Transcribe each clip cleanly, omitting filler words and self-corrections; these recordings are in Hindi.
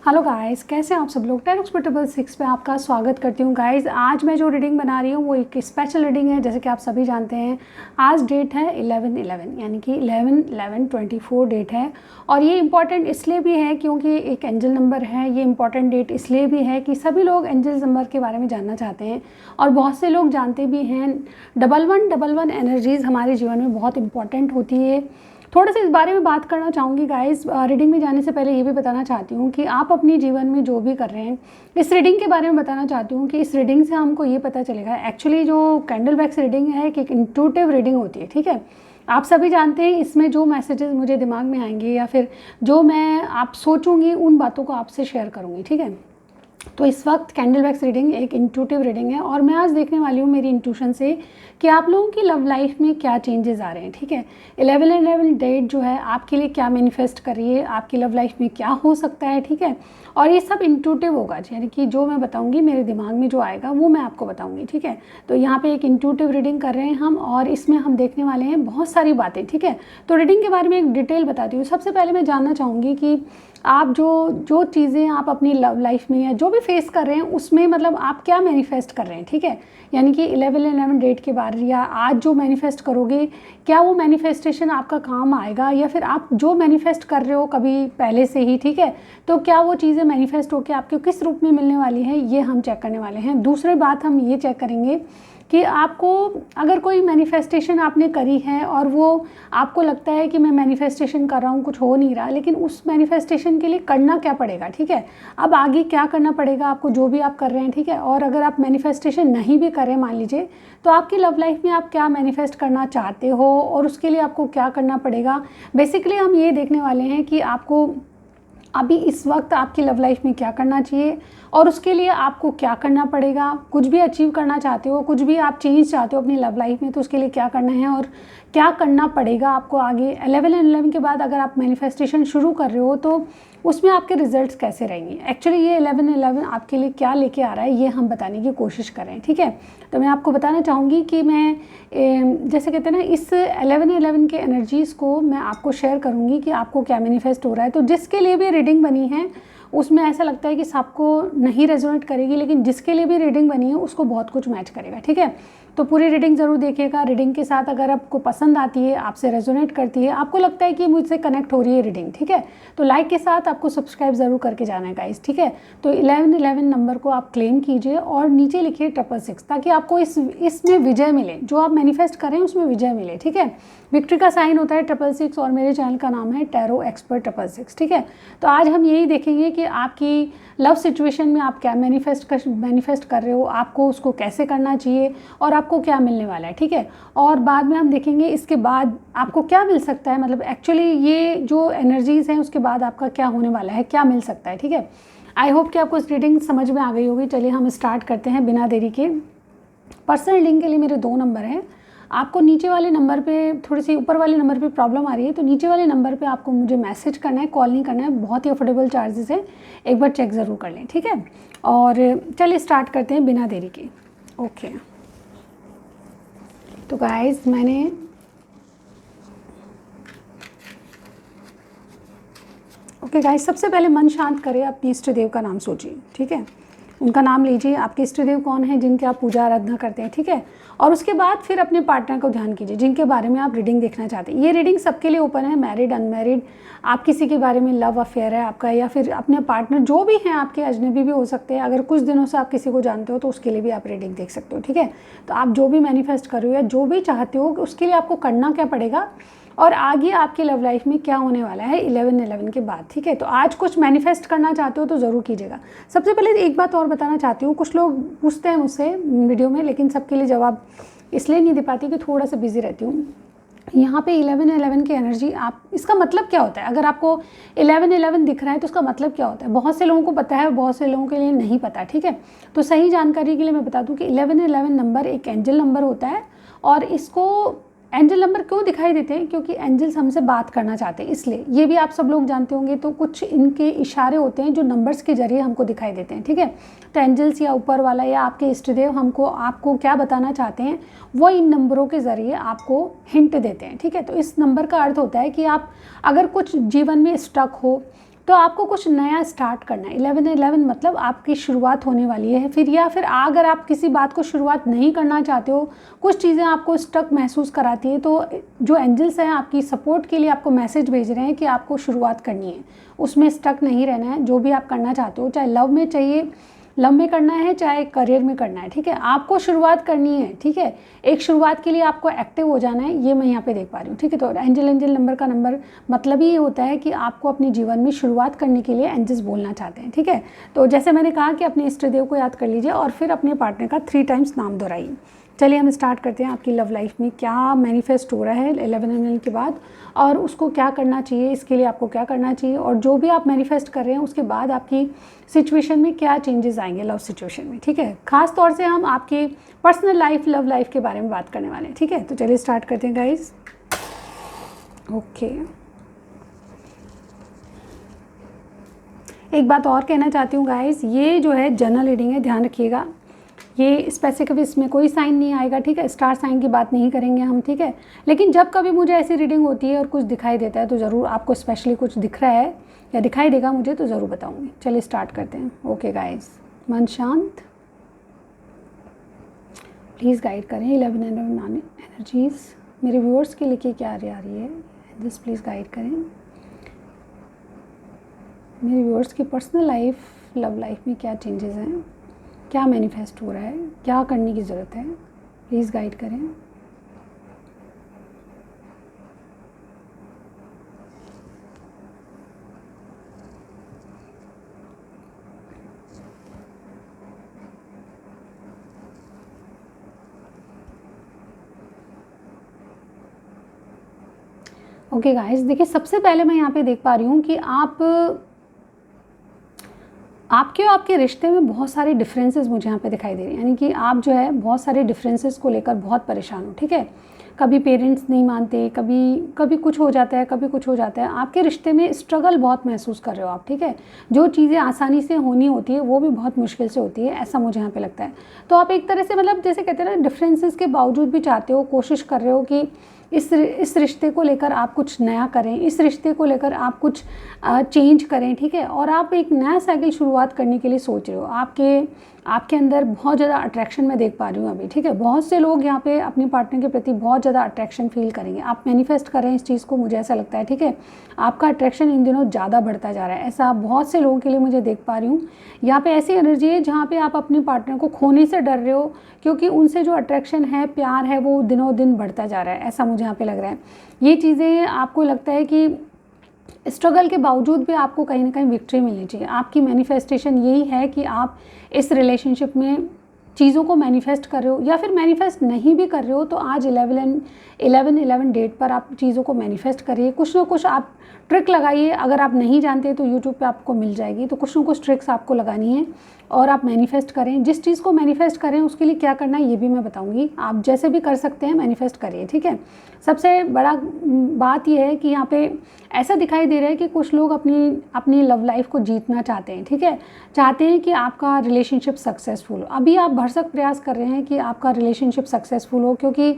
हेलो गाइस, कैसे हैं आप सब लोग। टैरोक्स पर 6 पे आपका स्वागत करती हूँ। गाइस आज मैं जो रीडिंग बना रही हूँ वो एक स्पेशल रीडिंग है। जैसे कि आप सभी जानते हैं आज डेट है 11/11 यानी कि 11/11/24 डेट है। और ये इम्पॉर्टेंट इसलिए भी है क्योंकि एक एंजल नंबर है। ये इम्पॉर्टेंट डेट इसलिए भी है कि सभी लोग एंजल नंबर के बारे में जानना चाहते हैं और बहुत से लोग जानते भी हैं। 1111 एनर्जीज़ हमारे जीवन में बहुत इंपॉर्टेंट होती है। थोड़ा सा इस बारे में बात करना चाहूँगी गाइस। रीडिंग में जाने से पहले ये भी बताना चाहती हूँ कि आप अपने जीवन में जो भी कर रहे हैं, इस रीडिंग के बारे में बताना चाहती हूँ कि इस रीडिंग से हमको ये पता चलेगा। एक्चुअली जो कैंडल बैक्स रीडिंग है कि एक इंट्यूटिव रीडिंग होती है, ठीक है। आप सभी जानते हैं इसमें जो मैसेजेस मुझे दिमाग में आएंगे या फिर जो मैं आप सोचूंगी उन बातों को आपसे शेयर करूँगी, ठीक है। तो इस वक्त कैंडल बैक्स रीडिंग एक इंट्यूटिव रीडिंग है और मैं आज देखने वाली हूँ मेरी इंट्यूशन से कि आप लोगों की लव लाइफ में क्या चेंजेस आ रहे हैं, ठीक है। 11/11 डेट जो है आपके लिए क्या मैनिफेस्ट कर रही है, आपकी लव लाइफ में क्या हो सकता है, ठीक है। और ये सब इंट्यूटिव होगा, यानी कि जो मैं बताऊंगी मेरे दिमाग में जो आएगा वो मैं आपको बताऊंगी, ठीक है। तो यहाँ पे एक इंट्यूटिव रीडिंग कर रहे हैं हम और इसमें हम देखने वाले हैं बहुत सारी बातें, ठीक है। तो रीडिंग के बारे में एक डिटेल बताती हूँ। सबसे पहले मैं जानना चाहूँगी कि आप जो चीज़ें आप अपनी लव लाइफ में या जो भी फेस कर रहे हैं उसमें मतलब आप क्या मैनिफेस्ट कर रहे हैं, ठीक है। यानी कि 11/11 डेट के बाद या आज जो मैनिफेस्ट करोगे क्या वो मैनिफेस्टेशन आपका काम आएगा या फिर आप जो मैनिफेस्ट कर रहे हो कभी पहले से ही, ठीक है। तो क्या वो चीज़ें मैनिफेस्ट होकर आपको किस रूप में मिलने वाली है ये हम चेक करने वाले हैं। दूसरी बात हम ये चेक करेंगे कि आपको अगर कोई मैनिफेस्टेशन आपने करी है और वो आपको लगता है कि मैं मैनिफेस्टेशन कर रहा हूँ कुछ हो नहीं रहा, लेकिन उस मैनिफेस्टेशन के लिए करना क्या पड़ेगा, ठीक है। अब आगे क्या करना पड़ेगा आपको जो भी आप कर रहे हैं, ठीक है। और अगर आप मैनिफेस्टेशन नहीं भी करें मान लीजिए तो आपकी लव लाइफ में आप क्या मैनिफेस्ट करना चाहते हो और उसके लिए आपको क्या करना पड़ेगा। बेसिकली हम ये देखने वाले हैं कि आपको अभी इस वक्त आपकी लव लाइफ में क्या करना चाहिए और उसके लिए आपको क्या करना पड़ेगा। कुछ भी अचीव करना चाहते हो, कुछ भी आप चेंज चाहते हो अपनी लव लाइफ में तो उसके लिए क्या करना है और क्या करना पड़ेगा आपको आगे। 11/11 के बाद अगर आप मैनिफेस्टेशन शुरू कर रहे हो तो उसमें आपके रिजल्ट्स कैसे रहेंगे। एक्चुअली ये 11/11 आपके लिए क्या लेके आ रहा है ये हम बताने की कोशिश करें, ठीक है। तो मैं आपको बताना चाहूँगी कि मैं जैसे कहते हैं ना इस 11/11 के एनर्जीज़ को मैं आपको शेयर करूँगी कि आपको क्या मैनिफेस्ट हो रहा है। तो जिसके लिए भी रीडिंग बनी है उसमें ऐसा लगता है कि सबको नहीं रेजोनेट करेगी, लेकिन जिसके लिए भी रीडिंग बनी है उसको बहुत कुछ मैच करेगा, ठीक है। तो पूरी रीडिंग ज़रूर देखिएगा। रीडिंग के साथ अगर आपको पसंद आती है, आपसे रेजोनेट करती है, आपको लगता है कि मुझसे कनेक्ट हो रही है रीडिंग, ठीक है, तो लाइक के साथ आपको सब्सक्राइब ज़रूर करके जाना है गाइस, ठीक है। तो 11/11 नंबर को आप क्लेम कीजिए और नीचे लिखिए 666 ताकि आपको इसमें विजय मिले, जो आप मैनिफेस्ट करें उसमें विजय मिले, ठीक है। विक्ट्री का साइन होता है 666 और मेरे चैनल का नाम है टैरो एक्सपर्ट 666, ठीक है। तो आज हम यही देखेंगे कि आपकी लव सिचुएशन में आप क्या मैनिफेस्ट कर रहे हो, आपको उसको कैसे करना चाहिए और आपको क्या मिलने वाला है, ठीक है। और बाद में हम देखेंगे इसके बाद आपको क्या मिल सकता है, मतलब एक्चुअली ये जो एनर्जीज़ हैं उसके बाद आपका क्या होने वाला है, क्या मिल सकता है, ठीक है। आई होप कि आपको इस रीडिंग समझ में आ गई होगी। चलिए हम स्टार्ट करते हैं बिना देरी के। पर्सनल रीडिंग के लिए मेरे 2 नंबर हैं। आपको नीचे वाले नंबर पे थोड़ी सी ऊपर वाले नंबर पे प्रॉब्लम आ रही है तो नीचे वाले नंबर पे आपको मुझे मैसेज करना है, कॉल नहीं करना है। बहुत ही अफोर्डेबल चार्जेस है, एक बार चेक ज़रूर कर लें, ठीक है। और चलिए स्टार्ट करते हैं बिना देरी के। ओके तो गाइस मैंने गाइस सबसे पहले मन शांत करें, अपने इष्ट देव का नाम सोचिए, ठीक है। उनका नाम लीजिए। आपके इष्ट देव कौन है जिनके आप पूजा आराधना करते हैं, ठीक है। और उसके बाद फिर अपने पार्टनर को ध्यान कीजिए जिनके बारे में आप रीडिंग देखना चाहते हैं। ये रीडिंग सबके लिए ओपन है, मैरिड अनमैरिड, आप किसी के बारे में लव अफेयर है आपका या फिर अपने पार्टनर जो भी हैं आपके, अजनबी भी हो सकते हैं। अगर कुछ दिनों से आप किसी को जानते हो तो उसके लिए भी आप रीडिंग देख सकते हो, ठीक है। तो आप जो भी मैनिफेस्ट कर रहे हो या जो भी चाहते हो उसके लिए आपको करना क्या पड़ेगा और आगे आपकी लव लाइफ में क्या होने वाला है 11/11 के बाद, ठीक है। तो आज कुछ मैनिफेस्ट करना चाहते हो तो ज़रूर कीजिएगा। सबसे पहले एक बात और बताना चाहती हूँ, कुछ लोग पूछते हैं मुझसे वीडियो में लेकिन सबके लिए जवाब इसलिए नहीं दे पाती कि थोड़ा सा बिजी रहती हूँ। यहाँ पे 11/11 की एनर्जी, आप इसका मतलब क्या होता है, अगर आपको 11/11 दिख रहा है तो उसका मतलब क्या होता है। बहुत से लोगों को पता है, बहुत से लोगों के लिए नहीं पता, ठीक है। तो सही जानकारी के लिए मैं बता दूँ कि 11/11 नंबर एक एंजल नंबर होता है और इसको एंजल नंबर क्यों दिखाई देते हैं, क्योंकि एंजल्स हमसे बात करना चाहते हैं, इसलिए ये भी आप सब लोग जानते होंगे। तो कुछ इनके इशारे होते हैं जो नंबर्स के जरिए हमको दिखाई देते हैं, ठीक है। तो एंजल्स या ऊपर वाला या आपके इष्ट देव हमको आपको क्या बताना चाहते हैं वो इन नंबरों के ज़रिए आपको हिंट देते हैं, ठीक है। तो इस नंबर का अर्थ होता है कि आप अगर कुछ जीवन में स्टक हो तो आपको कुछ नया स्टार्ट करना है। 11/11 मतलब आपकी शुरुआत होने वाली है। फिर या फिर अगर आप किसी बात को शुरुआत नहीं करना चाहते हो, कुछ चीज़ें आपको स्टक महसूस कराती है, तो जो एंजल्स हैं आपकी सपोर्ट के लिए आपको मैसेज भेज रहे हैं कि आपको शुरुआत करनी है, उसमें स्टक नहीं रहना है। जो भी आप करना चाहते हो, चाहे लव में करना है, चाहे करियर में करना है, ठीक है, आपको शुरुआत करनी है, ठीक है। एक शुरुआत के लिए आपको एक्टिव हो जाना है, ये मैं यहाँ पे देख पा रही हूँ, ठीक है। तो एंजल नंबर का नंबर मतलब ही ये होता है कि आपको अपने जीवन में शुरुआत करने के लिए एंजल्स बोलना चाहते हैं, ठीक है। तो जैसे मैंने कहा कि अपने इष्ट देव को याद कर लीजिए और फिर अपने पार्टनर का 3 टाइम्स नाम दोहराइए। चलिए हम स्टार्ट करते हैं आपकी लव लाइफ में क्या मैनिफेस्ट हो रहा है 11 के बाद, और उसको क्या करना चाहिए, इसके लिए आपको क्या करना चाहिए, और जो भी आप मैनिफेस्ट कर रहे हैं उसके बाद आपकी सिचुएशन में क्या चेंजेस आएंगे लव सिचुएशन में, ठीक है। खास तौर से हम आपके पर्सनल लाइफ, लव लाइफ के बारे में बात करने वाले हैं, ठीक है। तो चलिए स्टार्ट करते हैं गाइज। ओके, एक बात और कहना चाहती हूँ गाइज, ये जो है जनरल रीडिंग है, ध्यान रखिएगा। ये स्पेसिफिक इसमें कोई साइन नहीं आएगा, ठीक है। स्टार साइन की बात नहीं करेंगे हम, ठीक है। लेकिन जब कभी मुझे ऐसी रीडिंग होती है और कुछ दिखाई देता है तो ज़रूर आपको स्पेशली कुछ दिख रहा है या दिखाई देगा मुझे तो ज़रूर बताऊंगी। चलिए स्टार्ट करते हैं। ओके गाइस, मन शांत, प्लीज़ गाइड करें 11 एनर्जीज मेरे व्यूअर्स के लिए क्या आ रही है, जस्ट प्लीज़ गाइड करें मेरे व्यूअर्स की पर्सनल लाइफ, लव लाइफ में क्या चेंजेस हैं, क्या मैनिफेस्ट हो रहा है, क्या करने की ज़रूरत है, प्लीज़ गाइड करें। ओके गाइस, देखिए सबसे पहले मैं यहाँ पे देख पा रही हूँ कि आपके और आपके रिश्ते में बहुत सारे डिफरेंसेस मुझे यहाँ पे दिखाई दे रहे हैं। यानी कि आप जो है बहुत सारे डिफरेंसेस को लेकर बहुत परेशान हो, ठीक है। कभी पेरेंट्स नहीं मानते, कभी कुछ हो जाता है, कभी कुछ हो जाता है। आपके रिश्ते में स्ट्रगल बहुत महसूस कर रहे हो आप, ठीक है। जो चीज़ें आसानी से होनी होती है वो भी बहुत मुश्किल से होती है, ऐसा मुझे यहाँ पे लगता है। तो आप एक तरह से मतलब जैसे कहते हैं ना, डिफरेंसेस के बावजूद भी चाहते हो, कोशिश कर रहे हो कि इस रिश्ते को लेकर आप कुछ नया करें, इस रिश्ते को लेकर आप कुछ चेंज करें, ठीक है। और आप एक नया साइकिल शुरुआत करने के लिए सोच रहे हो। आपके अंदर बहुत ज़्यादा अट्रैक्शन मैं देख पा रही हूँ अभी, ठीक है। बहुत से लोग यहाँ पे अपने पार्टनर के प्रति बहुत ज़्यादा अट्रैक्शन फील करेंगे। आप मैनिफेस्ट करें इस चीज़ को, मुझे ऐसा लगता है, ठीक है। आपका अट्रैक्शन इन दिनों ज़्यादा बढ़ता जा रहा है, ऐसा बहुत से लोगों के लिए मुझे देख पा रही हूँ। यहाँ पे ऐसी एनर्जी है जहाँ पे आप अपने पार्टनर को खोने से डर रहे हो, क्योंकि उनसे जो अट्रैक्शन है, प्यार है, वो दिनों दिन बढ़ता जा रहा है, ऐसा मुझे यहाँ पे लग रहा है। ये चीज़ें आपको लगता है कि स्ट्रगल के बावजूद भी आपको कहीं ना कहीं विक्ट्री मिलनी चाहिए। आपकी मैनिफेस्टेशन यही है कि आप इस रिलेशनशिप में चीज़ों को मैनिफेस्ट कर रहे हो, या फिर मैनिफेस्ट नहीं भी कर रहे हो तो आज 11/11 डेट पर आप चीज़ों को मैनिफेस्ट करिए। कुछ ना कुछ आप ट्रिक लगाइए, अगर आप नहीं जानते तो यूट्यूब पे आपको मिल जाएगी, तो कुछ ना कुछ ट्रिक्स आपको लगानी है और आप मैनिफेस्ट करें। जिस चीज़ को मैनिफेस्ट करें उसके लिए क्या करना है ये भी मैं बताऊंगी। आप जैसे भी कर सकते हैं मैनिफेस्ट करिए, ठीक है। सबसे बड़ा बात यह है कि यहाँ पे ऐसा दिखाई दे रहा है कि कुछ लोग अपनी लव लाइफ को जीतना चाहते हैं, ठीक है। चाहते हैं कि आपका रिलेशनशिप सक्सेसफुल हो। अभी आप भरसक प्रयास कर रहे हैं कि आपका रिलेशनशिप सक्सेसफुल हो, क्योंकि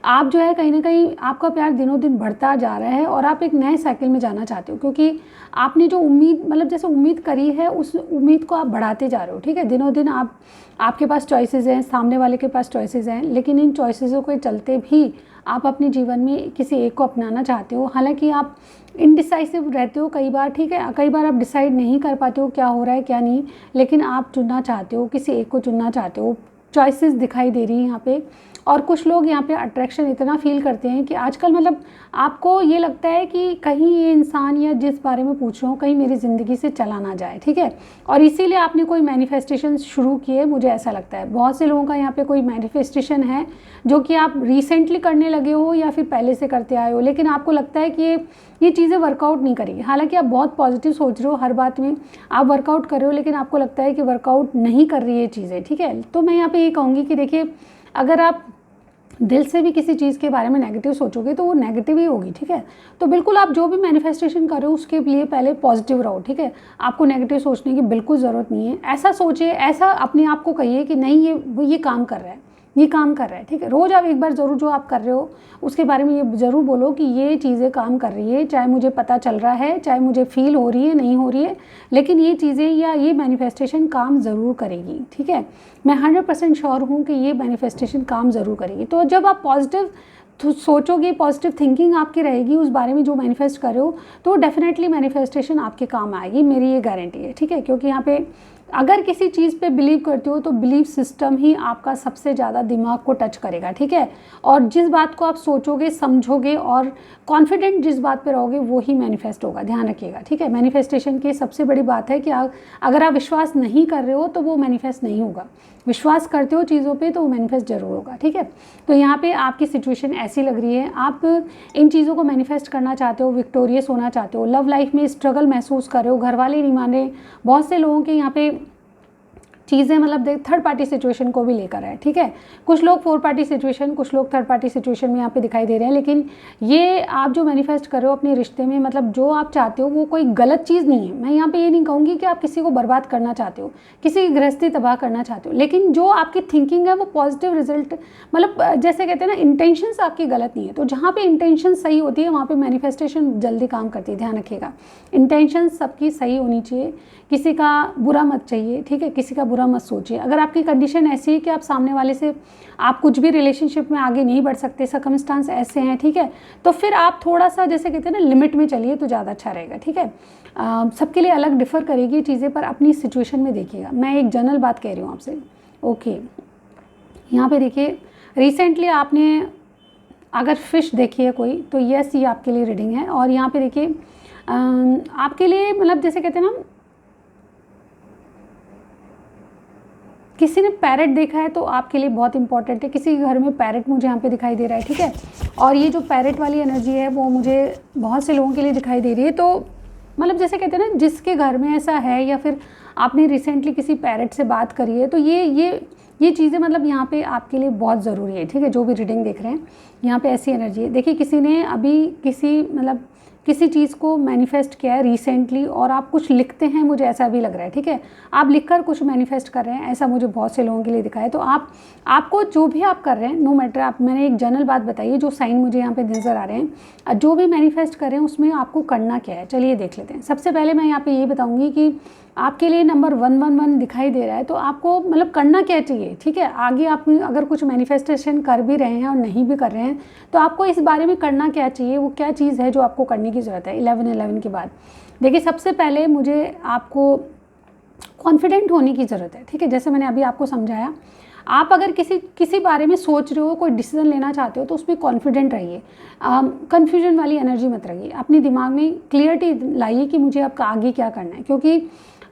आप जो है कहीं ना कहीं आपका प्यार दिनों दिन बढ़ता जा रहा है और आप एक नए साइकिल में जाना चाहते हो, क्योंकि आपने जो उम्मीद मतलब जैसे उम्मीद करी है उस उम्मीद को आप बढ़ाते जा रहे हो, ठीक है। दिनों दिन आपके पास चॉइसेस हैं, सामने वाले के पास चॉइसेस हैं, लेकिन इन चॉइसेसों के चलते भी आप अपने जीवन में किसी एक को अपनाना चाहते हो। हालांकि आप इनडिसाइसिव रहते हो कई बार, ठीक है। कई बार आप डिसाइड नहीं कर पाते हो क्या हो रहा है क्या नहीं, लेकिन आप चुनना चाहते हो, किसी एक को चुनना चाहते हो। चॉइसेस दिखाई दे रही हैं यहाँ पे। और कुछ लोग यहाँ पे अट्रैक्शन इतना फील करते हैं कि आजकल मतलब आपको ये लगता है कि कहीं ये इंसान या जिस बारे में पूछ रहा हूँ कहीं मेरी ज़िंदगी से चला ना जाए, ठीक है। और इसीलिए आपने कोई मैनिफेस्टेशन शुरू किए, मुझे ऐसा लगता है। बहुत से लोगों का यहाँ पे कोई मैनिफेस्टेशन है जो कि आप रिसेंटली करने लगे हो या फिर पहले से करते आए हो, लेकिन आपको लगता है कि ये चीज़ें वर्कआउट नहीं करेगी। हालांकि आप बहुत पॉजिटिव सोच रहे हो, हर बात में आप वर्कआउट कर रहे हो, लेकिन आपको लगता है कि वर्कआउट नहीं कर रही है चीज़ें, ठीक है। तो मैं यहाँ पे ये कहूँगी कि देखिए, अगर आप दिल से भी किसी चीज़ के बारे में नेगेटिव सोचोगे तो वो नेगेटिव ही होगी, ठीक है। तो बिल्कुल आप जो भी मैनिफेस्टेशन कर रहे हो उसके लिए पहले पॉजिटिव रहो, ठीक है। आपको नेगेटिव सोचने की बिल्कुल ज़रूरत नहीं है। ऐसा सोचिए, ऐसा अपने आप को कहिए कि नहीं ये काम कर रहा है, ये काम कर रहा है, ठीक है। रोज़ आप एक बार ज़रूर जो आप कर रहे हो उसके बारे में ये ज़रूर बोलो कि ये चीज़ें काम कर रही है, चाहे मुझे पता चल रहा है, चाहे मुझे फील हो रही है, नहीं हो रही है, लेकिन ये चीज़ें या ये मैनिफेस्टेशन काम ज़रूर करेगी, ठीक है। मैं 100% श्योर हूँ कि ये मैनिफेस्टेशन काम ज़रूर करेगी। तो जब आप पॉजिटिव तो सोचोगे, पॉजिटिव थिंकिंग आपकी रहेगी उस बारे में जो मैनिफेस्ट कर रहे हो, तो डेफिनेटली मैनिफेस्टेशन आपके काम आएगी, मेरी ये गारंटी है, ठीक है। क्योंकि यहाँ पे अगर किसी चीज़ पे बिलीव करते हो तो बिलीव सिस्टम ही आपका सबसे ज़्यादा दिमाग को टच करेगा, ठीक है। और जिस बात को आप सोचोगे, समझोगे और कॉन्फिडेंट जिस बात पे रहोगे वो ही मैनिफेस्ट होगा, ध्यान रखिएगा, ठीक है। मैनिफेस्टेशन की सबसे बड़ी बात है कि अगर आप विश्वास नहीं कर रहे हो तो वो मैनिफेस्ट नहीं होगा, विश्वास करते हो चीज़ों पे तो वो मैनिफेस्ट जरूर होगा, ठीक है। तो यहाँ पे आपकी सिचुएशन ऐसी लग रही है, आप इन चीज़ों को मैनिफेस्ट करना चाहते हो, विक्टोरियस होना चाहते हो, लव लाइफ में स्ट्रगल महसूस कर रहे हो, घर वाले नहीं मान रहे, बहुत से लोगों के यहाँ पे चीज़ें मतलब देख थर्ड पार्टी सिचुएशन को भी लेकर है, ठीक है। कुछ लोग 4 पार्टी सिचुएशन, कुछ लोग थर्ड पार्टी सिचुएशन में यहाँ पे दिखाई दे रहे हैं। लेकिन ये आप जो मैनिफेस्ट कर रहे हो अपने रिश्ते में, मतलब जो आप चाहते हो वो कोई गलत चीज़ नहीं है। मैं यहाँ पे ये नहीं कहूँगी कि आप किसी को बर्बाद करना चाहते हो, किसी की गृहस्थी तबाह करना चाहते हो, लेकिन जो आपकी थिंकिंग है वो पॉजिटिव रिजल्ट, मतलब जैसे कहते हैं ना, इंटेंशंस आपकी गलत नहीं है। तो जहाँ पे इंटेंशन सही होती है वहाँ पे मैनिफेस्टेशन जल्दी काम करती है, ध्यान रखिएगा। इंटेंशन सबकी सही होनी चाहिए, किसी का बुरा मत चाहिए, ठीक है, किसी का बुरा मत सोचिए। अगर आपकी कंडीशन ऐसी है कि आप सामने वाले से आप कुछ भी रिलेशनशिप में आगे नहीं बढ़ सकते, सर्कमस्टांस ऐसे हैं, ठीक है, तो फिर आप थोड़ा सा जैसे कहते हैं ना लिमिट में चलिए तो ज़्यादा अच्छा रहेगा, ठीक है। सबके लिए अलग डिफ़र करेगी चीज़ें, पर अपनी सिचुएशन में देखिएगा। मैं एक जनरल बात कह रही हूँ आपसे, ओके। यहाँ पे देखिए, रिसेंटली आपने अगर फिश देखी है कोई तो यस, ये आपके लिए रीडिंग है। और यहाँ पे देखिए आपके लिए मतलब जैसे कहते हैं ना, किसी ने पैरेट देखा है तो आपके लिए बहुत इंपॉर्टेंट है। किसी के घर में पैरेट मुझे यहाँ पे दिखाई दे रहा है, ठीक है। और ये जो पैरेट वाली एनर्जी है वो मुझे बहुत से लोगों के लिए दिखाई दे रही है। तो मतलब जैसे कहते हैं ना, जिसके घर में ऐसा है या फिर आपने रिसेंटली किसी पैरेट से बात करी है, तो ये चीज़ें मतलब यहाँ पे आपके लिए बहुत ज़रूरी है, ठीक है। जो भी रीडिंग देख रहे हैं यहाँ पे ऐसी एनर्जी है। देखिए, किसी ने अभी किसी चीज़ को मैनिफेस्ट किया है रिसेंटली, और आप कुछ लिखते हैं, मुझे ऐसा भी लग रहा है, ठीक है। आप लिखकर कुछ मैनिफेस्ट कर रहे हैं, ऐसा मुझे बहुत से लोगों के लिए दिखा है। तो आपको जो भी आप कर रहे हैं, नो मैटर, आप, मैंने एक जनरल बात बताई है, जो साइन मुझे यहाँ पे नज़र आ रहे हैं, जो भी मैनिफेस्ट कर रहे हैं उसमें आपको करना क्या है, चलिए देख लेते हैं। सबसे पहले मैं यहाँ पे ये बताऊँगी कि आपके लिए नंबर 111 दिखाई दे रहा है, तो आपको मतलब करना क्या चाहिए, ठीक है। आगे आप अगर कुछ मैनिफेस्टेशन कर भी रहे हैं और नहीं भी कर रहे हैं तो आपको इस बारे में करना क्या चाहिए, वो क्या चीज़ है जो आपको करने की ज़रूरत है 11-11 के बाद। देखिए, सबसे पहले मुझे आपको कॉन्फिडेंट होने की ज़रूरत है, ठीक है। जैसे मैंने अभी आपको समझाया, आप अगर किसी बारे में सोच रहे हो, कोई डिसीजन लेना चाहते हो, तो उसमें कॉन्फिडेंट रहिए। कन्फ्यूजन वाली एनर्जी मत रहिए, अपने दिमाग में क्लियरिटी लाइए कि मुझे आपका आगे क्या करना है, क्योंकि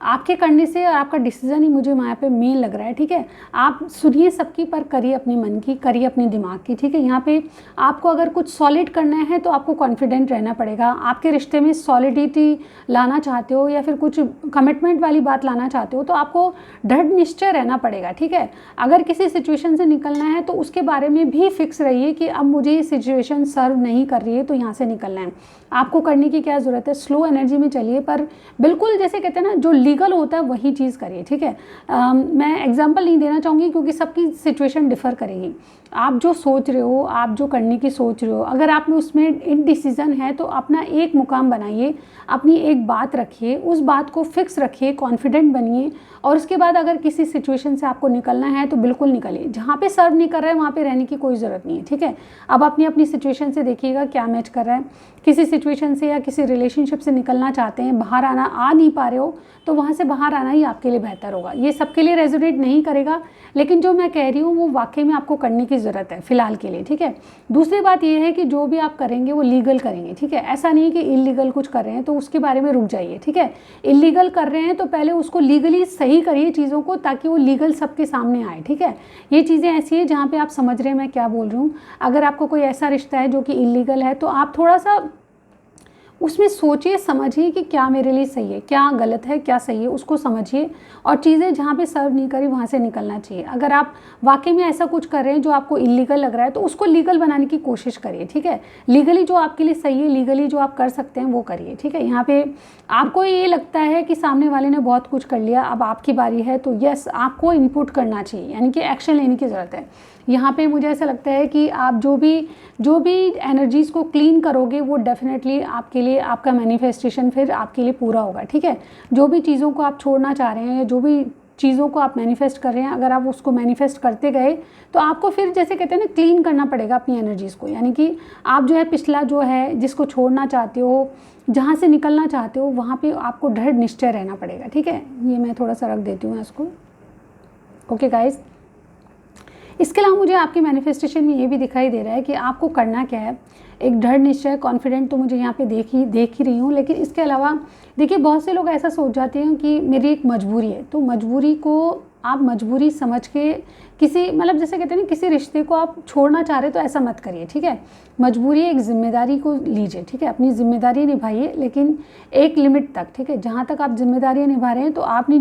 आपके करने से और आपका डिसीजन ही मुझे वहाँ पे मेन लग रहा है, ठीक है। आप सुनिए सबकी, पर करिए अपने मन की, करिए अपने दिमाग की, ठीक है। यहाँ पे आपको अगर कुछ सॉलिड करना है तो आपको कॉन्फिडेंट रहना पड़ेगा। आपके रिश्ते में सॉलिडिटी लाना चाहते हो या फिर कुछ कमिटमेंट वाली बात लाना चाहते हो तो आपको दृढ़ निश्चय रहना पड़ेगा, ठीक है। अगर किसी सिचुएशन से निकलना है तो उसके बारे में भी फिक्स रहिए कि अब मुझे ये सिचुएशन सर्व नहीं कर रही है तो यहाँ से निकलना है। आपको करने की क्या ज़रूरत है, स्लो एनर्जी में चलिए, पर बिल्कुल जैसे कहते हैं ना, जो लीगल होता है वही चीज़ करिए, ठीक है। मैं एग्जांपल नहीं देना चाहूँगी क्योंकि सबकी सिचुएशन डिफ़र करेगी। आप जो सोच रहे हो, आप जो करने की सोच रहे हो, अगर आप में उसमें इनडिसीजन है तो अपना एक मुकाम बनाइए, अपनी एक बात रखिए, उस बात को फिक्स रखिए, कॉन्फिडेंट बनिए, और उसके बाद अगर किसी सिचुएशन से आपको निकलना है तो बिल्कुल निकलिए। जहाँ पे सर्व नहीं कर रहा है वहाँ पे रहने की कोई ज़रूरत नहीं है, ठीक है। अब अपनी सिचुएशन से देखिएगा क्या मैच कर रहा है। किसी सिचुएशन से या किसी रिलेशनशिप से निकलना चाहते हैं, बाहर आ नहीं पा रहे हो, तो वहाँ से बाहर आना ही आपके लिए बेहतर होगा। ये सबके लिए रेजोनेट नहीं करेगा, लेकिन जो मैं कह रही हूँ वो वाकई में आपको करने की ज़रूरत है फ़िलहाल के लिए, ठीक है। दूसरी बात ये है कि जो भी आप करेंगे वो लीगल करेंगे, ठीक है। ऐसा नहीं कि इलीगल कुछ कर रहे हैं तो उसके बारे में रुक जाइए, ठीक है। इलीगल कर रहे हैं तो पहले उसको लीगली सही करिए चीज़ों को, ताकि वो लीगल सबके सामने आए, ठीक है। ये चीज़ें ऐसी है जहाँ पे आप समझ रहे हैं मैं क्या बोल रही हूँ। अगर आपको कोई ऐसा रिश्ता है जो कि इलीगल है तो आप थोड़ा सा उसमें सोचिए, समझिए कि क्या मेरे लिए सही है, क्या गलत है, क्या सही है, उसको समझिए, और चीज़ें जहाँ पे सर्व नहीं करी वहाँ से निकलना चाहिए। अगर आप वाकई में ऐसा कुछ कर रहे हैं जो आपको इलीगल लग रहा है तो उसको लीगल बनाने की कोशिश करिए, ठीक है। लीगली जो आपके लिए सही है, लीगली जो आप कर सकते हैं वो करिए, ठीक है। यहाँ पे आपको ये लगता है कि सामने वाले ने बहुत कुछ कर लिया, अब आपकी बारी है, तो यस, आपको इनपुट करना चाहिए, यानी कि एक्शन लेने की ज़रूरत है। यहाँ पे मुझे ऐसा लगता है कि आप जो भी एनर्जीज़ को क्लीन करोगे वो डेफिनेटली आपके लिए, आपका मैनिफेस्टेशन फिर आपके लिए पूरा होगा, ठीक है। जो भी चीज़ों को आप छोड़ना चाह रहे हैं, जो भी चीज़ों को आप मैनिफेस्ट कर रहे हैं, अगर आप उसको मैनिफेस्ट करते गए तो आपको फिर जैसे कहते हैं ना क्लीन करना पड़ेगा अपनी एनर्जीज़ को, यानी कि आप जो है पिछला जो है जिसको छोड़ना चाहते हो, जहाँ से निकलना चाहते हो, वहाँ पे आपको दृढ़ निश्चय रहना पड़ेगा, ठीक है। ये मैं थोड़ा सा रख देती हूँ इसको। ओके गाइस, इसके अलावा मुझे आपके मैनिफेस्टेशन में ये भी दिखाई दे रहा है कि आपको करना क्या है। एक दृढ़ निश्चय, कॉन्फिडेंट तो मुझे यहाँ पे देख ही रही हूँ, लेकिन इसके अलावा देखिए बहुत से लोग ऐसा सोच जाते हैं कि मेरी एक मजबूरी है, तो मजबूरी को आप मजबूरी समझ के किसी मतलब जैसे कहते हैं ना किसी रिश्ते को आप छोड़ना चाह रहे तो ऐसा मत करिए, ठीक है। मजबूरी एक जिम्मेदारी को लीजिए, ठीक है, अपनी जिम्मेदारी निभाइए लेकिन एक लिमिट तक, ठीक है। जहाँ तक आप जिम्मेदारियाँ निभा रहे हैं तो आपने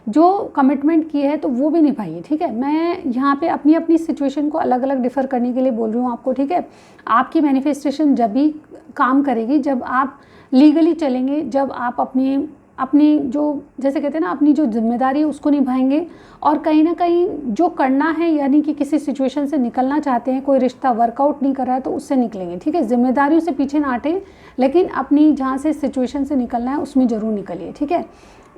जो कमिटमेंट की है तो वो भी निभाइए, ठीक है। मैं यहाँ पे अपनी अपनी सिचुएशन को अलग अलग डिफ़र करने के लिए बोल रही हूँ आपको, ठीक है। आपकी मैनिफेस्टेशन जब भी काम करेगी जब आप लीगली चलेंगे, जब आप अपनी जो जैसे कहते हैं ना अपनी जो जिम्मेदारी है उसको निभाएंगे, और कहीं ना कहीं जो करना है यानी कि किसी सिचुएशन से निकलना चाहते हैं, कोई रिश्ता वर्कआउट नहीं कर रहा है तो उससे निकलेंगे, ठीक है। जिम्मेदारियों से पीछे ना हटें, लेकिन अपनी जहाँ से सिचुएशन से निकलना है उसमें ज़रूर निकलिए, ठीक है।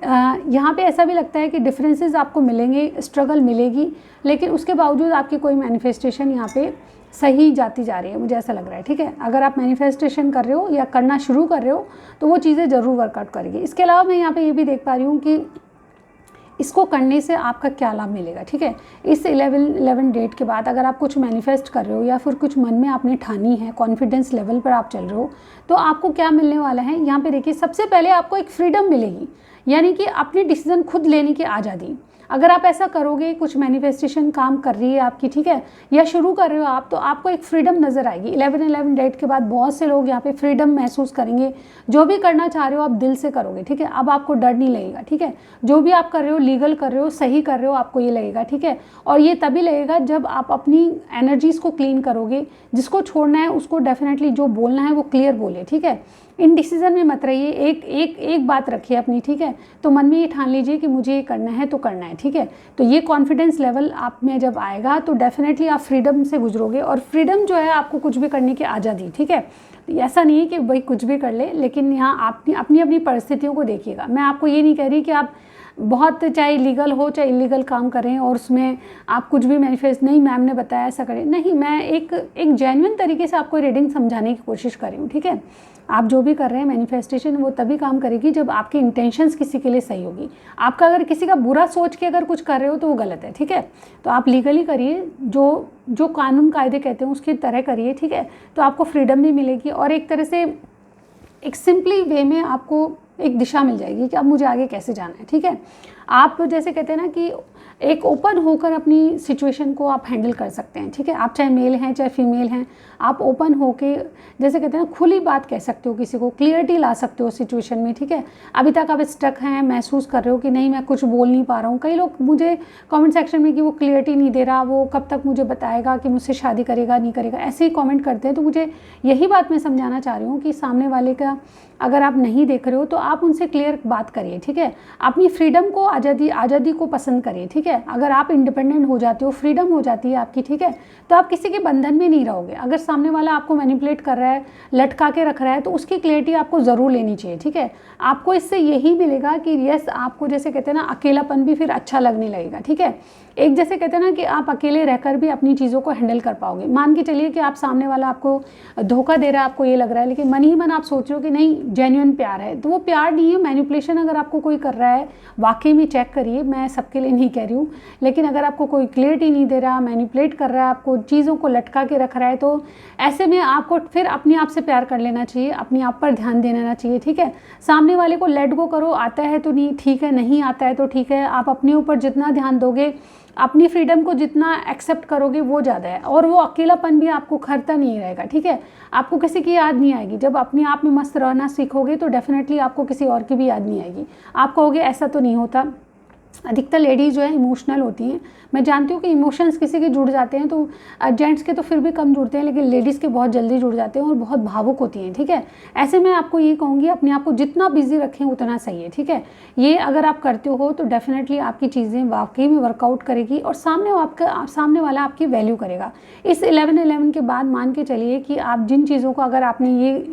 यहाँ पे ऐसा भी लगता है कि डिफरेंसेस आपको मिलेंगे, स्ट्रगल मिलेगी, लेकिन उसके बावजूद आपकी कोई मैनिफेस्टेशन यहाँ पे सही जाती जा रही है, मुझे ऐसा लग रहा है, ठीक है। अगर आप मैनिफेस्टेशन कर रहे हो या करना शुरू कर रहे हो तो वो चीज़ें ज़रूर वर्कआउट करेगी। इसके अलावा मैं यहाँ पे ये भी देख पा रही हूँ कि इसको करने से आपका क्या लाभ मिलेगा, ठीक है। इस 11 डेट के बाद अगर आप कुछ मैनिफेस्ट कर रहे हो या फिर कुछ मन में आपने ठानी है, कॉन्फिडेंस लेवल पर आप चल रहे हो, तो आपको क्या मिलने वाला है यहाँ पे देखिए। सबसे पहले आपको एक फ्रीडम मिलेगी, यानी कि अपनी डिसीजन खुद लेने की आज़ादी। अगर आप ऐसा करोगे, कुछ मैनिफेस्टेशन काम कर रही है आपकी, ठीक है, या शुरू कर रहे हो आप, तो आपको एक फ्रीडम नज़र आएगी। 11 डेट के बाद बहुत से लोग यहाँ पे फ्रीडम महसूस करेंगे। जो भी करना चाह रहे हो आप दिल से करोगे, ठीक है। अब आपको डर नहीं लगेगा, ठीक है। जो भी आप कर रहे हो लीगल कर रहे हो, सही कर रहे हो, आपको ये लगेगा, ठीक है। और ये तभी लगेगा जब आप अपनी एनर्जीज़ को क्लीन करोगे। जिसको छोड़ना है उसको डेफिनेटली जो बोलना है वो क्लियर बोले, ठीक है। इन डिसीज़न में मत रहिए, एक बात रखिए अपनी, ठीक है। तो मन में ये ठान लीजिए कि मुझे ये करना है तो करना है, ठीक है। तो ये कॉन्फिडेंस लेवल आप में जब आएगा तो डेफिनेटली आप फ्रीडम से गुजरोगे, और फ्रीडम जो है आपको कुछ भी करने की आज़ादी, ठीक है। तो ऐसा नहीं है कि भाई कुछ भी कर ले, लेकिन यहाँ आप अपनी अपनी परिस्थितियों को देखिएगा। मैं आपको ये नहीं कह रही कि आप बहुत चाहे लीगल हो चाहे इलीगल काम करें और उसमें आप कुछ भी मैनिफेस्ट नहीं, मैम ने बताया ऐसा करें, नहीं। मैं एक जेन्युइन तरीके से आपको रीडिंग समझाने की कोशिश कर रही हूँ, ठीक है। आप जो भी कर रहे हैं मैनिफेस्टेशन वो तभी काम करेगी जब आपकी इंटेंशंस किसी के लिए सही होगी। आपका अगर किसी का बुरा सोच के अगर कुछ कर रहे हो तो वो गलत है, ठीक है। तो आप लीगली करिए, जो कानून कायदे कहते हैं उसकी तरह करिए, ठीक है। तो आपको फ्रीडम भी मिलेगी और एक तरह से एक सिंपली वे में आपको एक दिशा मिल जाएगी कि अब मुझे आगे कैसे जाना है, ठीक है। आप जैसे कहते हैं ना कि एक ओपन होकर अपनी सिचुएशन को आप हैंडल कर सकते हैं, ठीक है। आप चाहे मेल हैं चाहे फीमेल हैं, आप ओपन होके जैसे कहते हैं ना खुली बात कह सकते हो, किसी को क्लियरिटी ला सकते हो सिचुएशन में, ठीक है। अभी तक आप स्टक हैं, महसूस कर रहे हो कि नहीं मैं कुछ बोल नहीं पा रहा हूँ। कई लोग मुझे कमेंट सेक्शन में कि वो क्लियरिटी नहीं दे रहा, वो कब तक मुझे बताएगा कि मुझसे शादी करेगा नहीं करेगा, ऐसे ही कमेंट करते हैं। तो मुझे यही बात मैं समझाना चाह रही हूँ कि सामने वाले का अगर आप नहीं देख रहे हो तो आप उनसे क्लियर बात करिए, ठीक है। अपनी फ्रीडम को, आज़ादी को पसंद करिए, ठीक है। अगर आप इंडिपेंडेंट हो जाते हो, फ्रीडम हो जाती है आपकी, ठीक है, तो आप किसी के बंधन में नहीं रहोगे। अगर सामने वाला आपको मैनिपुलेट कर रहा है, लटका के रख रहा है, तो उसकी क्लियरिटी आपको ज़रूर लेनी चाहिए, ठीक है। आपको इससे यही मिलेगा कि यस, आपको जैसे कहते हैं ना अकेलापन भी फिर अच्छा लगने लगेगा, ठीक है। एक जैसे कहते हैं ना कि आप अकेले रहकर भी अपनी चीज़ों को हैंडल कर पाओगे। मान के चलिए कि आप सामने वाला आपको धोखा दे रहा है, आपको ये लग रहा है, लेकिन मन ही मन आप सोच रहे हो कि नहीं जेन्युइन प्यार है, तो वो प्यार नहीं है, मैनिपुलेशन। अगर आपको कोई कर रहा है वाकई में चेक करिए, मैं सबके लिए नहीं कह रही हूँ, लेकिन अगर आपको कोई क्लियरिटी नहीं दे रहा, मैनिपुलेट कर रहा है, आपको चीज़ों को लटका के रख रहा है, तो ऐसे में आपको फिर अपने आप से प्यार कर लेना चाहिए, अपने आप पर ध्यान देना चाहिए, ठीक है। सामने वाले को लेट गो करो, आता है तो नहीं ठीक है, नहीं आता है तो ठीक है। आप अपने ऊपर जितना ध्यान दोगे, अपनी फ्रीडम को जितना एक्सेप्ट करोगे वो ज़्यादा है, और वो अकेलापन भी आपको खरता नहीं रहेगा, ठीक है। आपको किसी की याद नहीं आएगी। जब अपने आप में मस्त रहना सीखोगे तो डेफिनेटली आपको किसी और की भी याद नहीं आएगी। आप कहोगे ऐसा तो नहीं होता, अधिकतर लेडीज़ जो है इमोशनल होती हैं। मैं जानती हूँ कि इमोशंस किसी के जुड़ जाते हैं तो जेंट्स के तो फिर भी कम जुड़ते हैं, लेकिन लेडीज़ के बहुत जल्दी जुड़ जाते हैं और बहुत भावुक होती हैं, ठीक है। ऐसे में आपको ये कहूँगी अपने आप को जितना बिजी रखें उतना सही है, ठीक है। ये अगर आप करते हो तो डेफिनेटली आपकी चीज़ें वाकई में वर्कआउट करेगी और सामने वाला आपकी वैल्यू करेगा। इस 11-11 के बाद मान के चलिए कि आप जिन चीज़ों को अगर आपने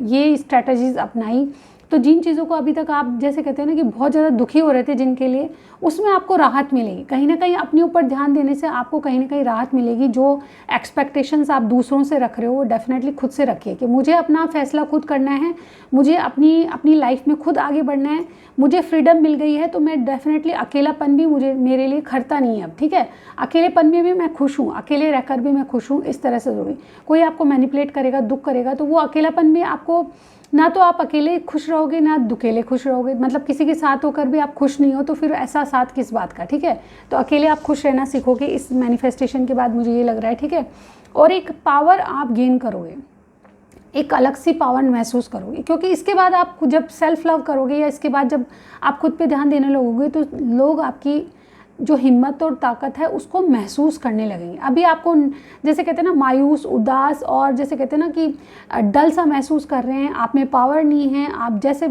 ये स्ट्रैटेजीज़ अपनाई तो जिन चीज़ों को अभी तक आप जैसे कहते हैं ना कि बहुत ज़्यादा दुखी हो रहे थे जिनके लिए, उसमें आपको राहत मिलेगी। कहीं ना कहीं अपने ऊपर ध्यान देने से आपको कहीं ना कहीं राहत मिलेगी। जो एक्सपेक्टेशंस आप दूसरों से रख रहे हो वो डेफिनेटली खुद से रखिए कि मुझे अपना फैसला खुद करना है, मुझे अपनी लाइफ में खुद आगे बढ़ना है, मुझे फ्रीडम मिल गई है तो मैं डेफिनेटली अकेलापन भी मेरे लिए खरता नहीं है अब, ठीक है। अकेलेपन में भी मैं खुश हूँ, अकेले रहकर भी मैं खुश हूँ, इस तरह से ज़रूरी। कोई आपको मैनिपुलेट करेगा, दुख करेगा तो वो अकेलापन में आपको, ना तो आप अकेले खुश रहोगे ना दुकेले खुश रहोगे, मतलब किसी के साथ होकर भी आप खुश नहीं हो तो फिर ऐसा साथ किस बात का, ठीक है। तो अकेले आप खुश रहना सीखोगे इस मैनिफेस्टेशन के बाद, मुझे ये लग रहा है, ठीक है। और एक पावर आप गेन करोगे, एक अलग सी पावर महसूस करोगे, क्योंकि इसके बाद आप जब सेल्फ लव करोगे या इसके बाद जब आप खुद पे ध्यान देने लगोगे तो लोग आपकी जो हिम्मत और ताकत है उसको महसूस करने लगेंगे। अभी आपको जैसे कहते हैं ना मायूस, उदास और जैसे कहते हैं ना कि डल सा महसूस कर रहे हैं, आप में पावर नहीं है, आप जैसे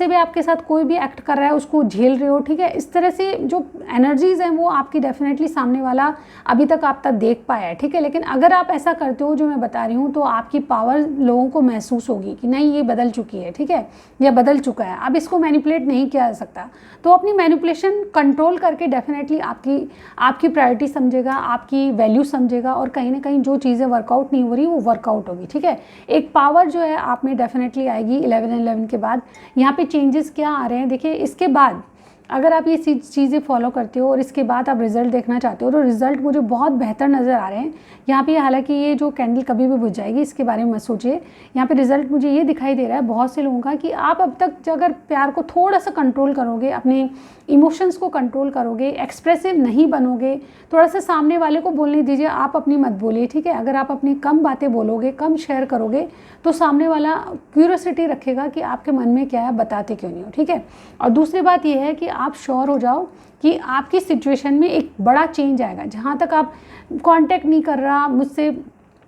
भी आपके साथ कोई भी एक्ट कर रहा है उसको झेल रहे हो, ठीक है। इस तरह से जो एनर्जीज़ हैं वो आपकी डेफिनेटली सामने वाला अभी तक आप तक देख पाया है, ठीक है। लेकिन अगर आप ऐसा करते हो जो मैं बता रही हूँ तो आपकी पावर लोगों को महसूस होगी कि नहीं ये बदल चुकी है, ठीक है, या बदल चुका है, अब इसको मैनिपुलेट नहीं किया जा सकता। तो अपनी मैनिपुलेशन कंट्रोल करके डेफिनेटली आपकी प्रायोरिटी समझेगा, आपकी वैल्यू समझेगा और कहीं ना कहीं जो चीज़ें वर्कआउट नहीं हो रही वो वर्कआउट होगी, ठीक है। एक पावर जो है आप में डेफिनेटली आएगी 11-11 के बाद। यहाँ पे चेंजेस क्या आ रहे हैं देखिए, इसके बाद अगर आप ये चीज़ें फॉलो करते हो और इसके बाद आप रिज़ल्ट देखना चाहते हो तो रिज़ल्ट मुझे बहुत बेहतर नज़र आ रहे हैं यहाँ पे। हालांकि ये जो कैंडल कभी भी बुझ जाएगी, इसके बारे में मत सोचिए। यहाँ पे रिज़ल्ट मुझे ये दिखाई दे रहा है बहुत से लोगों का कि आप अब तक अगर प्यार को थोड़ा सा कंट्रोल करोगे, अपने इमोशंस को कंट्रोल करोगे, एक्सप्रेसिव नहीं बनोगे, थोड़ा सा सामने वाले को बोलने दीजिए, आप अपनी मत बोलिए, ठीक है। अगर आप अपनी कम बातें बोलोगे, कम शेयर करोगे तो सामने वाला क्यूरियोसिटी रखेगा कि आपके मन में क्या है, बताते क्यों नहीं हो, ठीक है। और दूसरी बात यह है कि आप श्योर हो जाओ कि आपकी सिचुएशन में एक बड़ा चेंज आएगा। जहाँ तक आप कांटेक्ट नहीं कर रहा मुझसे,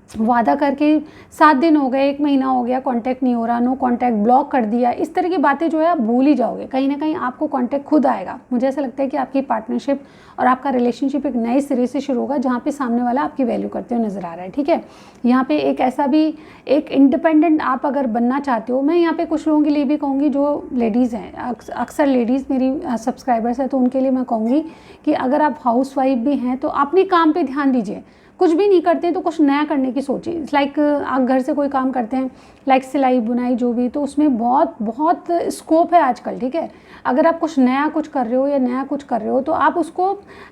वादा करके 7 दिन हो गए, 1 महीना हो गया, कांटेक्ट नहीं हो रहा, नो कांटेक्ट, ब्लॉक कर दिया, इस तरह की बातें जो है आप भूल ही जाओगे। कहीं ना कहीं आपको कांटेक्ट खुद आएगा। मुझे ऐसा लगता है कि आपकी पार्टनरशिप और आपका रिलेशनशिप एक नए सिरे से शुरू होगा जहाँ पे सामने वाला आपकी वैल्यू करते हुए नज़र आ रहा है, ठीक है। यहाँ पे एक ऐसा भी एक इंडिपेंडेंट आप अगर बनना चाहते हो, मैं यहाँ पे कुछ लोगों के लिए भी कहूँगी जो लेडीज़ हैं, अक्सर लेडीज़ मेरी सब्सक्राइबर्स हैं, तो उनके लिए मैं कहूँगी कि अगर आप हाउस वाइफ भी हैं तो अपने काम पर ध्यान दीजिए। कुछ भी नहीं करते तो कुछ नया करने की सोचिए। लाइक आप घर से कोई काम करते हैं, लाइक सिलाई बुनाई जो भी, तो उसमें बहुत बहुत स्कोप है आजकल, ठीक है। अगर आप कुछ नया कुछ कर रहे हो या नया कुछ कर रहे हो तो आप उसको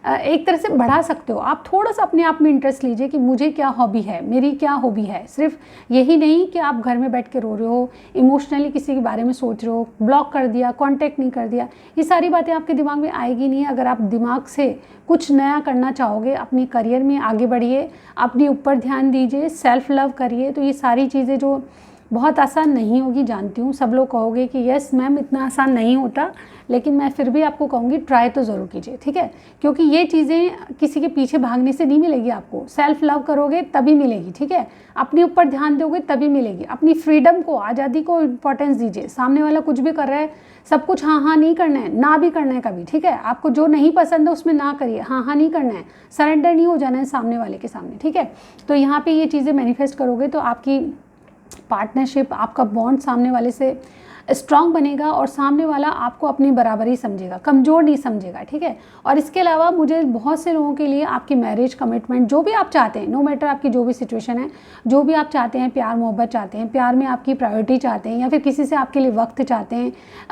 एक तरह से बढ़ा सकते हो। आप थोड़ा सा अपने आप में इंटरेस्ट लीजिए कि मुझे क्या हॉबी है, मेरी क्या हॉबी है। सिर्फ यही नहीं कि आप घर में बैठ के रो रहे हो, इमोशनली किसी के बारे में सोच रहे हो, ब्लॉक कर दिया, कॉन्टेक्ट नहीं कर दिया, ये सारी बातें आपके दिमाग में आएगी नहीं। अगर आप दिमाग से कुछ नया करना चाहोगे, अपनी करियर में आगे बढ़िए, अपने ऊपर ध्यान दीजिए, सेल्फ लव करिए, तो ये सारी चीज़ें जो बहुत आसान नहीं होगी, जानती हूँ सब लोग कहोगे कि यस मैम इतना आसान नहीं होता, लेकिन मैं फिर भी आपको कहूँगी ट्राई तो ज़रूर कीजिए, ठीक है। क्योंकि ये चीज़ें किसी के पीछे भागने से नहीं मिलेगी आपको, सेल्फ लव करोगे तभी मिलेगी, ठीक है। अपने ऊपर ध्यान दोगे तभी मिलेगी। अपनी फ्रीडम को, आज़ादी को इम्पोर्टेंस दीजिए। सामने वाला कुछ भी कर रहा है, सब कुछ हाँ हाँ नहीं करना है, ना भी करना है कभी, ठीक है। आपको जो नहीं पसंद है उसमें ना करिए, हाँ हाँ नहीं करना है, सरेंडर नहीं हो जाना है सामने वाले के सामने, ठीक है। तो यहाँ पे ये चीज़ें मैनिफेस्ट करोगे तो आपकी पार्टनरशिप, आपका बॉन्ड सामने वाले से स्ट्रांग बनेगा और सामने वाला आपको अपनी बराबरी समझेगा, कमज़ोर नहीं समझेगा, ठीक है। और इसके अलावा मुझे बहुत से लोगों के लिए आपकी मैरिज कमिटमेंट जो भी आप चाहते हैं, नो मैटर आपकी जो भी सिचुएशन है, जो भी आप चाहते हैं, प्यार मोहब्बत चाहते हैं, प्यार में आपकी प्रायोरिटी चाहते हैं, या फिर किसी से आपके लिए वक्त चाहते हैं,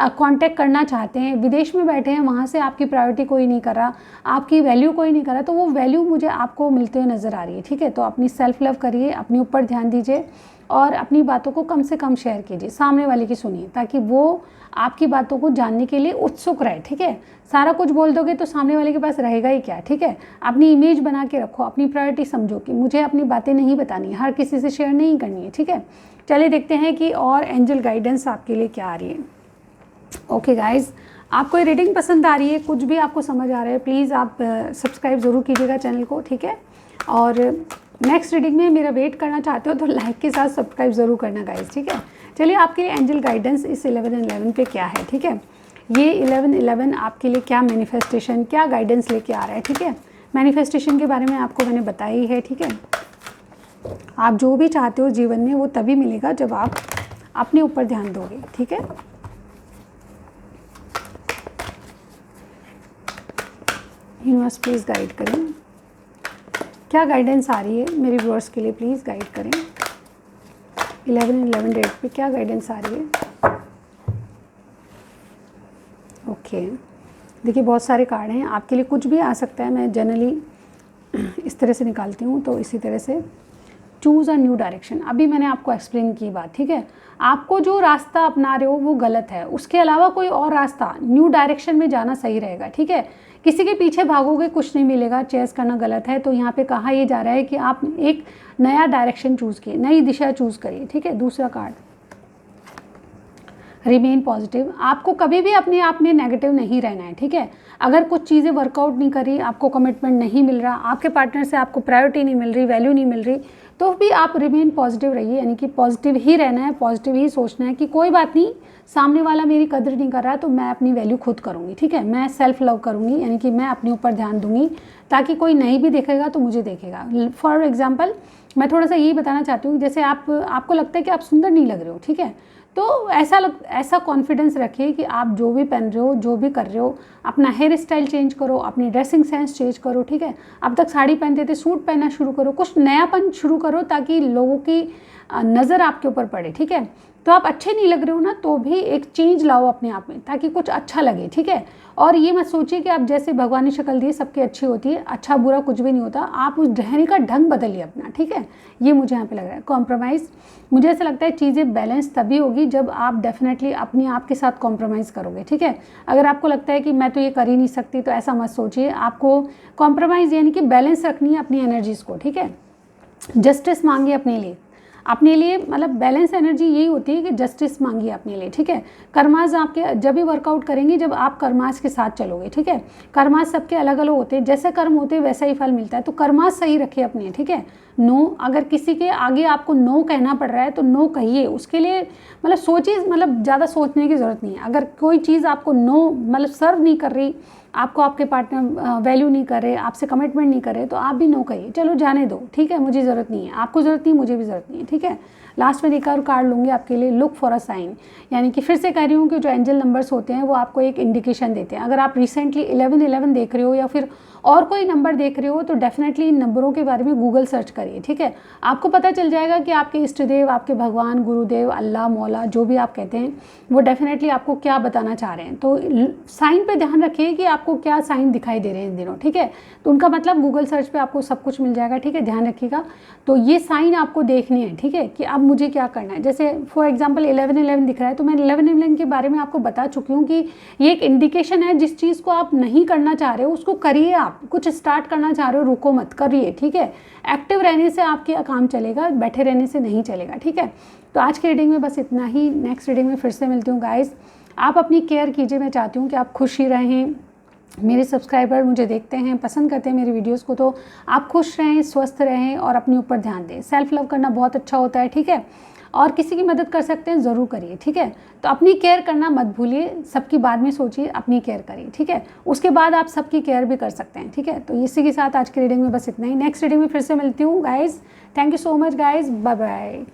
कांटेक्ट करना चाहते हैं, विदेश में बैठे हैं, वहाँ से आपकी प्रायोरिटी कोई नहीं कर रहा, आपकी वैल्यू कोई नहीं कर रहा, तो वो वैल्यू मुझे आपको मिलते हुए नज़र आ रही है, ठीक है। तो अपनी सेल्फ लव करिए, अपने ऊपर ध्यान दीजिए और अपनी बातों को कम से कम शेयर कीजिए, सामने वाले की सुनिए, ताकि वो आपकी बातों को जानने के लिए उत्सुक रहे, ठीक है। सारा कुछ बोल दोगे तो सामने वाले के पास रहेगा ही क्या, ठीक है। अपनी इमेज बना के रखो, अपनी प्रायोरिटी समझो कि मुझे अपनी बातें नहीं बतानी, हर किसी से शेयर नहीं करनी है, ठीक है। चलिए देखते हैं कि और एंजल गाइडेंस आपके लिए क्या आ रही है। ओके गाइज, आपको ये रीडिंग पसंद आ रही है, कुछ भी आपको समझ आ रहा है, प्लीज़ आप सब्सक्राइब ज़रूर कीजिएगा चैनल को, ठीक है। और नेक्स्ट रीडिंग में मेरा वेट करना चाहते हो तो लाइक के साथ सब्सक्राइब ज़रूर करना गाइस, ठीक है। चलिए आपके लिए एंजल गाइडेंस इस 11-11 पे क्या है, ठीक है। ये 11-11 आपके लिए क्या मैनिफेस्टेशन, क्या गाइडेंस लेके आ रहा है, ठीक है। मैनिफेस्टेशन के बारे में आपको मैंने बताई है, ठीक है। आप जो भी चाहते हो जीवन में वो तभी मिलेगा जब आप अपने ऊपर ध्यान दोगे, ठीक है। यूनिवर्स प्लीज़ गाइड करें, क्या गाइडेंस आ रही है मेरे व्यूअर्स के लिए, प्लीज़ गाइड करें। 11-11 डेट पे क्या गाइडेंस आ रही है। ओके देखिए बहुत सारे कार्ड हैं आपके लिए, कुछ भी आ सकता है। मैं जनरली इस तरह से निकालती हूँ, तो इसी तरह से चूज़ अ न्यू डायरेक्शन। अभी मैंने आपको एक्सप्लेन की बात, ठीक है। आपको जो रास्ता अपना रहे हो वो गलत है, उसके अलावा कोई और रास्ता न्यू डायरेक्शन में जाना सही रहेगा, ठीक है। किसी के पीछे भागोगे कुछ नहीं मिलेगा, चेस करना गलत है। तो यहाँ पे कहा ये जा रहा है कि आप एक नया डायरेक्शन चूज़ किए, नई दिशा चूज़ करिए, ठीक है। दूसरा कार्ड रिमेन पॉजिटिव। आपको कभी भी अपने आप में नेगेटिव नहीं रहना है, ठीक है। अगर कुछ चीज़ें वर्कआउट नहीं करी, आपको कमिटमेंट नहीं मिल रहा, आपके पार्टनर से आपको प्रायोरिटी नहीं मिल रही, वैल्यू नहीं मिल रही, तो भी आप रिमेन पॉजिटिव रहिए, यानी कि पॉजिटिव ही रहना है, पॉजिटिव ही सोचना है कि कोई बात नहीं, सामने वाला मेरी कदर नहीं कर रहा है तो मैं अपनी वैल्यू खुद करूँगी, ठीक है। मैं सेल्फ लव करूँगी, यानी कि मैं अपने ऊपर ध्यान दूँगी, ताकि कोई नहीं भी देखेगा तो मुझे देखेगा। फॉर एग्जाम्पल मैं थोड़ा सा यही बताना चाहती हूँ, जैसे आपको लगता है कि आप सुंदर नहीं लग रहे हो, ठीक है। तो ऐसा कॉन्फिडेंस रखिए कि आप जो भी पहन रहे हो, जो भी कर रहे हो, अपना हेयर स्टाइल चेंज करो, अपनी ड्रेसिंग सेंस चेंज करो, ठीक है। अब तक साड़ी पहनते थे, सूट पहनना शुरू करो, कुछ नयापन शुरू करो, ताकि लोगों की नज़र आपके ऊपर पड़े, ठीक है। तो आप अच्छे नहीं लग रहे हो ना, तो भी एक चेंज लाओ अपने आप में, ताकि कुछ अच्छा लगे, ठीक है। और ये मत सोचिए कि आप जैसे भगवान ने शक्ल दी सबकी अच्छी होती है, अच्छा बुरा कुछ भी नहीं होता। आप उस रहने का ढंग बदलिए अपना, ठीक है। ये मुझे यहाँ पे लग रहा है। कॉम्प्रोमाइज़, मुझे ऐसा लगता है चीज़ें बैलेंस तभी होगी जब आप डेफिनेटली अपने आप के साथ कॉम्प्रोमाइज़ करोगे, ठीक है। अगर आपको लगता है कि मैं तो ये कर ही नहीं सकती, तो ऐसा मत सोचिए। आपको कॉम्प्रोमाइज़ यानी कि बैलेंस रखनी है अपनी एनर्जीज़ को, ठीक है। जस्टिस मांगिए अपने लिए मतलब बैलेंस एनर्जी यही होती है कि जस्टिस मांगिए अपने लिए, ठीक है। कर्मास आपके जब भी वर्कआउट करेंगे जब आप कर्मास के साथ चलोगे, ठीक है। कर्मास सबके अलग अलग होते हैं, जैसे कर्म होते हैं वैसा ही फल मिलता है। तो कर्मास सही रखिए अपने, ठीक है। नो, अगर किसी के आगे आपको नो कहना पड़ रहा है तो नो कहिए, उसके लिए मतलब सोचिए, मतलब ज़्यादा सोचने की ज़रूरत नहीं है। अगर कोई चीज़ आपको नो मतलब सर्व नहीं कर रही, आपको आपके पार्टनर वैल्यू नहीं कर रहे, आपसे कमिटमेंट नहीं कर रहे, तो आप भी नो कहिए, चलो जाने दो, ठीक है, मुझे ज़रूरत नहीं है, आपको ज़रूरत नहीं, मुझे भी ज़रूरत नहीं है, ठीक है। लास्ट में एक और कार्ड लूँगी आपके लिए, लुक फॉर अ साइन, यानी कि फिर से कह रही हूँ कि जो एंजल नंबर्स होते हैं वो आपको एक इंडिकेशन देते हैं। अगर आप रिसेंटली 11-11 देख रहे हो या फिर और कोई नंबर देख रहे हो, तो डेफिनेटली इन नंबरों के बारे में गूगल सर्च करिए, ठीक है। आपको पता चल जाएगा कि आपके इष्ट देव, आपके भगवान, गुरुदेव, अल्लाह, मौला, जो भी आप कहते हैं, वो डेफिनेटली आपको क्या बताना चाह रहे हैं। तो साइन पे ध्यान रखिए कि आपको क्या साइन दिखाई दे रहे हैं इन दिनों, ठीक है। तो उनका मतलब गूगल सर्च पे आपको सब कुछ मिल जाएगा, ठीक है, ध्यान रखिएगा। तो ये साइन आपको देखने हैं, ठीक है, कि अब मुझे क्या करना है। जैसे फॉर एग्जांपल 11-11 दिख रहा है, तो मैं 11-11 के बारे में आपको बता चुकी हूँ कि ये एक इंडिकेशन है, जिस चीज़ को आप नहीं करना चाह रहे हो उसको करिए। आप कुछ स्टार्ट करना चाह रहे हो, रुको मत, करिए, ठीक है। एक्टिव रहने से आपके काम चलेगा, बैठे रहने से नहीं चलेगा, ठीक है। तो आज की रीडिंग में बस इतना ही। नेक्स्ट रीडिंग में फिर से मिलती हूँ गाइज। आप अपनी केयर कीजिए, मैं चाहती हूँ कि आप खुश ही रहें। मेरे सब्सक्राइबर मुझे देखते हैं, पसंद करते हैं मेरी वीडियोस को, तो आप खुश रहें, स्वस्थ रहें और अपने ऊपर ध्यान दें। सेल्फ लव करना बहुत अच्छा होता है, ठीक है। और किसी की मदद कर सकते हैं ज़रूर करिए, ठीक है। तो अपनी केयर करना मत भूलिए, सबकी बाद में सोचिए, अपनी केयर करिए, ठीक है। उसके बाद आप सबकी केयर भी कर सकते हैं, ठीक है। तो इसी के साथ आज की रीडिंग में बस इतना ही। नेक्स्ट रीडिंग में फिर से मिलती हूँ guys. Thank you so much guys, bye bye.